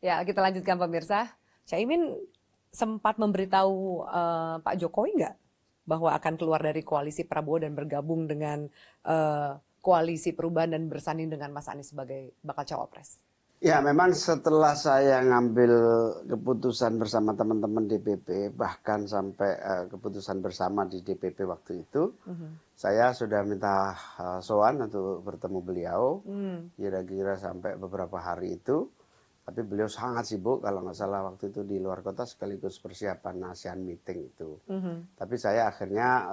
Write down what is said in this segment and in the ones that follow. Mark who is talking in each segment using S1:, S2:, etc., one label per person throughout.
S1: Ya, kita lanjutkan pemirsa. Caimin sempat memberitahu Pak Jokowi nggak bahwa akan keluar dari koalisi Prabowo dan bergabung dengan koalisi perubahan dan bersanding dengan Mas Anies sebagai bakal cawapres?
S2: Ya, memang setelah saya ngambil keputusan bersama teman-teman DPP, bahkan sampai keputusan bersama di DPP waktu itu, saya sudah minta sowan untuk bertemu beliau, kira-kira sampai beberapa hari itu. Tapi beliau sangat sibuk, kalau nggak salah waktu itu di luar kota sekaligus persiapan ASEAN meeting itu. Tapi saya akhirnya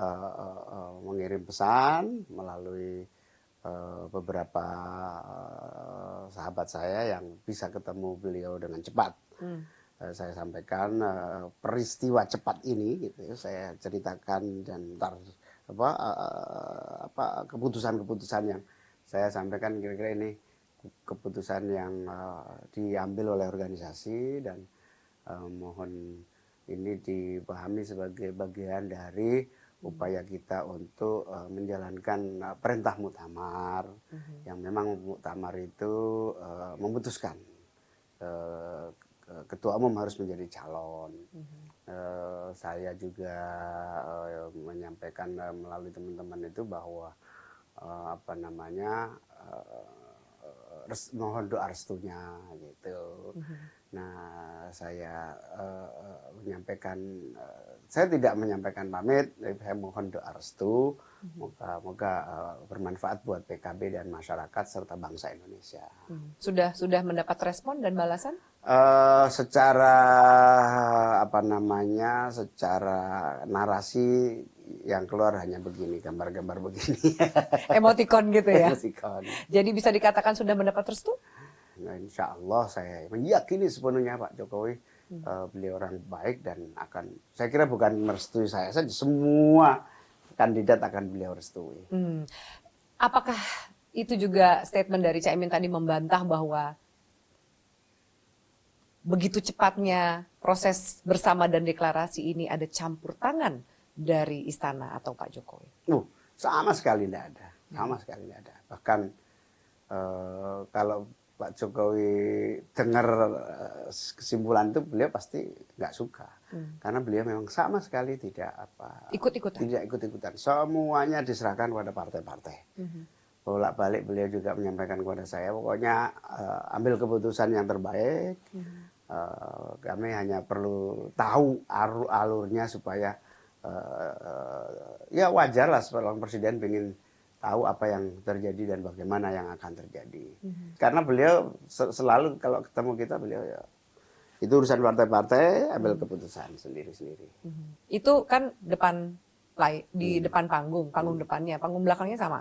S2: mengirim pesan melalui beberapa sahabat saya yang bisa ketemu beliau dengan cepat. Saya sampaikan peristiwa cepat ini, gitu ya, saya ceritakan dan ntar keputusan-keputusan yang saya sampaikan kira-kira ini keputusan yang diambil oleh organisasi dan mohon ini dipahami sebagai bagian dari upaya kita untuk menjalankan perintah muktamar yang memang muktamar itu memutuskan ketua umum harus menjadi calon. Saya juga menyampaikan melalui teman-teman itu bahwa mohon doa restunya gitu. Nah, saya menyampaikan, saya tidak menyampaikan pamit, saya mohon doa restu, moga bermanfaat buat PKB dan masyarakat serta bangsa Indonesia.
S1: Sudah mendapat respon dan balasan?
S2: Secara secara narasi yang keluar hanya begini, gambar-gambar begini.
S1: Emoticon gitu ya?
S2: Emoticon.
S1: Jadi bisa dikatakan sudah mendapat restu?
S2: Nah, insya Allah saya meyakini sepenuhnya Pak Jokowi, beliau orang baik dan saya kira bukan merestui saya saja, semua kandidat akan beliau restui.
S1: Apakah itu juga statement dari Caimin tadi membantah bahwa begitu cepatnya proses bersama dan deklarasi ini ada campur tangan dari istana atau Pak Jokowi?
S2: Sama sekali tidak ada, sama sekali tidak ada. Bahkan kalau Pak Jokowi dengar kesimpulan itu, beliau pasti nggak suka, karena beliau memang sama sekali tidak ikut-ikutan. Semuanya diserahkan kepada partai-partai. Bolak-balik beliau juga menyampaikan kepada saya, pokoknya ambil keputusan yang terbaik. Kami hanya perlu tahu alurnya supaya ya wajar lah seorang presiden ingin tahu apa yang terjadi dan bagaimana yang akan terjadi. Karena beliau selalu kalau ketemu kita, beliau ya itu urusan partai-partai, ambil keputusan sendiri-sendiri.
S1: Itu kan di depan panggung depannya, panggung belakangnya sama.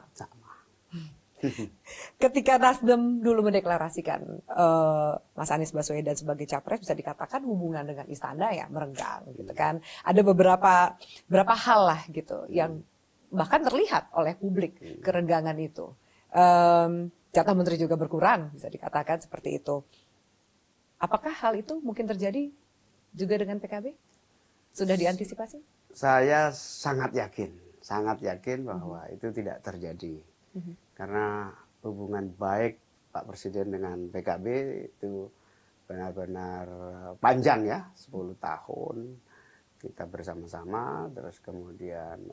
S1: Ketika Nasdem dulu mendeklarasikan Mas Anies Baswedan sebagai capres, bisa dikatakan hubungan dengan istana ya merenggang gitu kan. Ada beberapa hal lah gitu yang bahkan terlihat oleh publik kerenggangan itu. Jatah menteri juga berkurang, bisa dikatakan seperti itu. Apakah hal itu mungkin terjadi juga dengan PKB? Sudah diantisipasi?
S2: Saya sangat yakin bahwa itu tidak terjadi. Karena hubungan baik Pak Presiden dengan PKB itu benar-benar panjang ya, 10 tahun kita bersama-sama, terus kemudian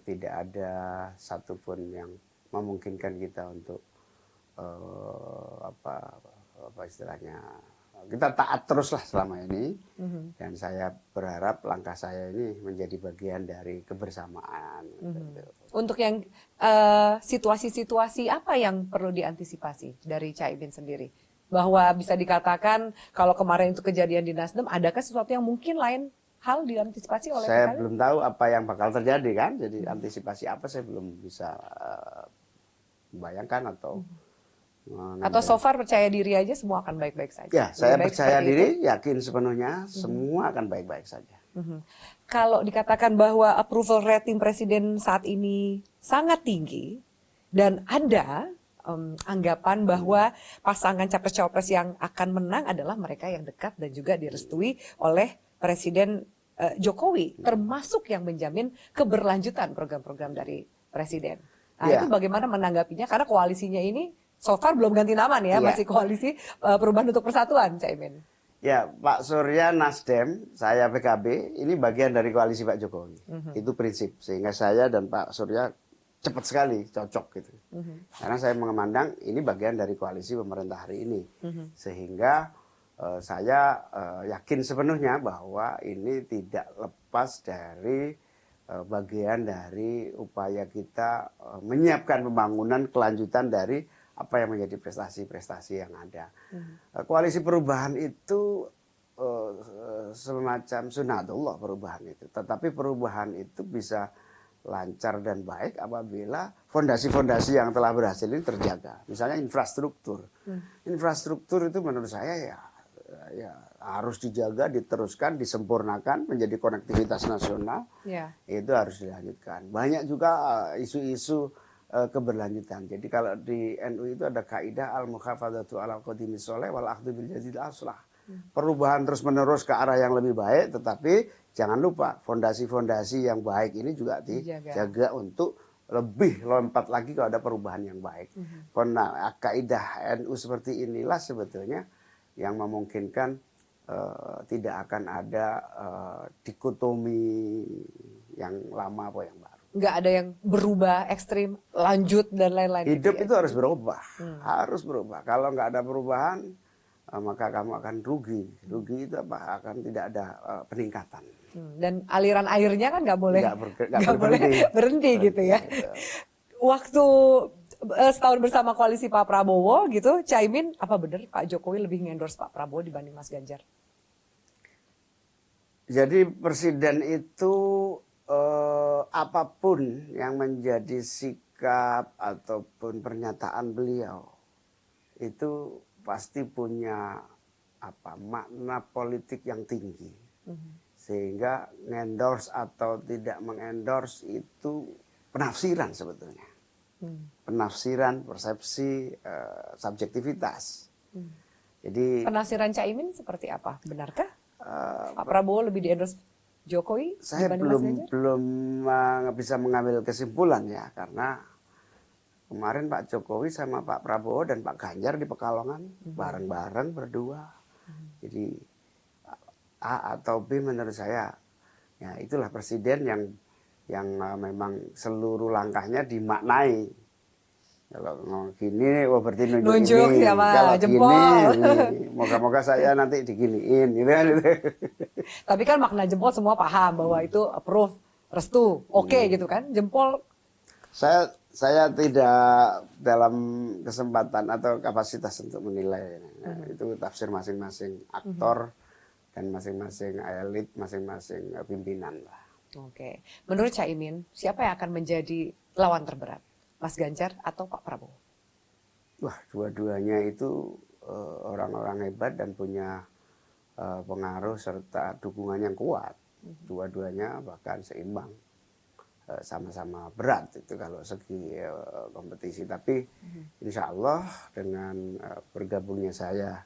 S2: tidak ada satupun yang memungkinkan kita untuk istilahnya kita taat terus lah selama ini. Dan saya berharap langkah saya ini menjadi bagian dari kebersamaan.
S1: Untuk yang situasi-situasi apa yang perlu diantisipasi dari Caimin sendiri? Bahwa bisa dikatakan kalau kemarin itu kejadian di Nasdem, adakah sesuatu yang mungkin lain hal diantisipasi oleh
S2: saya
S1: PKB?
S2: belum tahu apa yang bakal terjadi kan, jadi antisipasi apa saya belum bisa membayangkan atau
S1: so far percaya diri aja semua akan baik-baik saja.
S2: Ya, saya percaya diri, yakin sepenuhnya semua akan baik-baik saja.
S1: Kalau dikatakan bahwa approval rating presiden saat ini sangat tinggi dan ada anggapan bahwa pasangan capres-cawapres yang akan menang adalah mereka yang dekat dan juga direstui oleh Presiden Jokowi, termasuk yang menjamin keberlanjutan program-program dari Presiden. Nah, itu bagaimana menanggapinya? Karena koalisinya ini so far belum ganti nama nih ya,
S2: Iya.
S1: masih koalisi Perubahan untuk Persatuan, Caimin.
S2: Ya, Pak Surya Nasdem, saya PKB, ini bagian dari koalisi Pak Jokowi. Itu prinsip. Sehingga saya dan Pak Surya cepat sekali cocok gitu. Karena saya memandang ini bagian dari koalisi pemerintah hari ini. Sehingga saya yakin sepenuhnya bahwa ini tidak lepas dari bagian dari upaya kita menyiapkan pembangunan kelanjutan dari apa yang menjadi prestasi-prestasi yang ada. Koalisi perubahan itu semacam sunatullah perubahan itu. Tetapi perubahan itu bisa lancar dan baik apabila fondasi-fondasi yang telah berhasil ini terjaga. Misalnya infrastruktur. Infrastruktur itu menurut saya ya harus dijaga, diteruskan, disempurnakan menjadi konektivitas nasional. Itu harus dilanjutkan. Banyak juga isu-isu keberlanjutan. Jadi kalau di NU itu ada kaidah al-mukhafadatu ala qadimi sholeh wal akhdhu bil jadid aslah. Perubahan terus-menerus ke arah yang lebih baik, tetapi jangan lupa fondasi-fondasi yang baik ini juga dijaga untuk lebih lompat lagi kalau ada perubahan yang baik. Karena kaidah NU seperti inilah sebetulnya yang memungkinkan tidak akan ada dikotomi yang lama atau yang baru.
S1: Nggak ada yang berubah ekstrim, lanjut dan lain-lain.
S2: Hidup itu harus berubah, harus berubah. Kalau nggak ada perubahan, maka kamu akan rugi. Rugi itu apa? Akan tidak ada peningkatan.
S1: Dan aliran airnya kan nggak boleh
S2: boleh
S1: berhenti gitu ya. Waktu setahun bersama koalisi Pak Prabowo gitu, Caimin, apa benar Pak Jokowi lebih ngendorse Pak Prabowo dibanding Mas Ganjar?
S2: Jadi presiden itu apapun yang menjadi sikap ataupun pernyataan beliau itu pasti punya makna politik yang tinggi. Sehingga ngendorse atau tidak mengendorse itu penafsiran sebetulnya. Penafsiran, persepsi, subjektivitas. Jadi
S1: penafsiran Caimin seperti apa? Benarkah Pak Prabowo lebih di-endorse Jokowi?
S2: Saya belum bisa mengambil kesimpulan ya, karena kemarin Pak Jokowi sama Pak Prabowo dan Pak Ganjar di Pekalongan bareng-bareng berdua. Jadi A atau B menurut saya ya itulah presiden yang memang seluruh langkahnya dimaknai. Kalau gini, berarti nunjuk ini. Kalau
S1: jempol.
S2: Gini, moga-moga saya nanti diginiin, gitu kan.
S1: Tapi kan makna jempol semua paham bahwa itu approve, restu, oke gitu kan. Jempol.
S2: Saya tidak dalam kesempatan atau kapasitas untuk menilai. Itu tafsir masing-masing aktor dan masing-masing elit, masing-masing pimpinan lah.
S1: Oke. Menurut Caimin, siapa yang akan menjadi lawan terberat? Mas Ganjar atau Pak Prabowo?
S2: Wah, dua-duanya itu orang-orang hebat dan punya pengaruh serta dukungan yang kuat. Dua-duanya bahkan seimbang, sama-sama berat itu kalau segi kompetisi. Tapi insya Allah dengan bergabungnya saya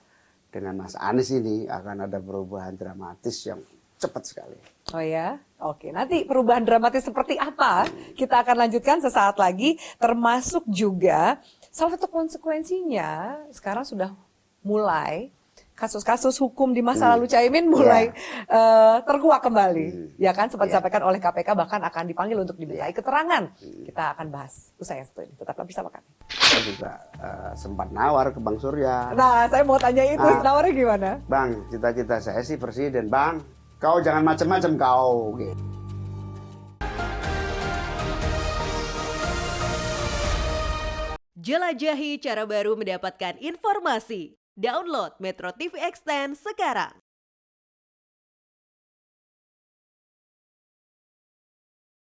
S2: dengan Mas Anies ini akan ada perubahan dramatis yang cepat sekali.
S1: Oh ya, oke. Nanti perubahan dramatis seperti apa kita akan lanjutkan sesaat lagi. Termasuk juga salah satu konsekuensinya sekarang sudah mulai kasus-kasus hukum di masa lalu Caimin mulai terkuak kembali. Ya kan, sempat disampaikan oleh KPK bahkan akan dipanggil untuk dimintai keterangan. Kita akan bahas usai yang satu ini. Tetaplah bersama kami.
S2: Saya juga sempat nawar ke Bang Surya.
S1: Nah, saya mau tanya itu, nawarnya gimana?
S2: Bang, cita-cita saya sih presiden, Bang. Kau jangan macam-macam kau.
S3: Jelajahi cara baru mendapatkan informasi. Download Metro TV Extend sekarang.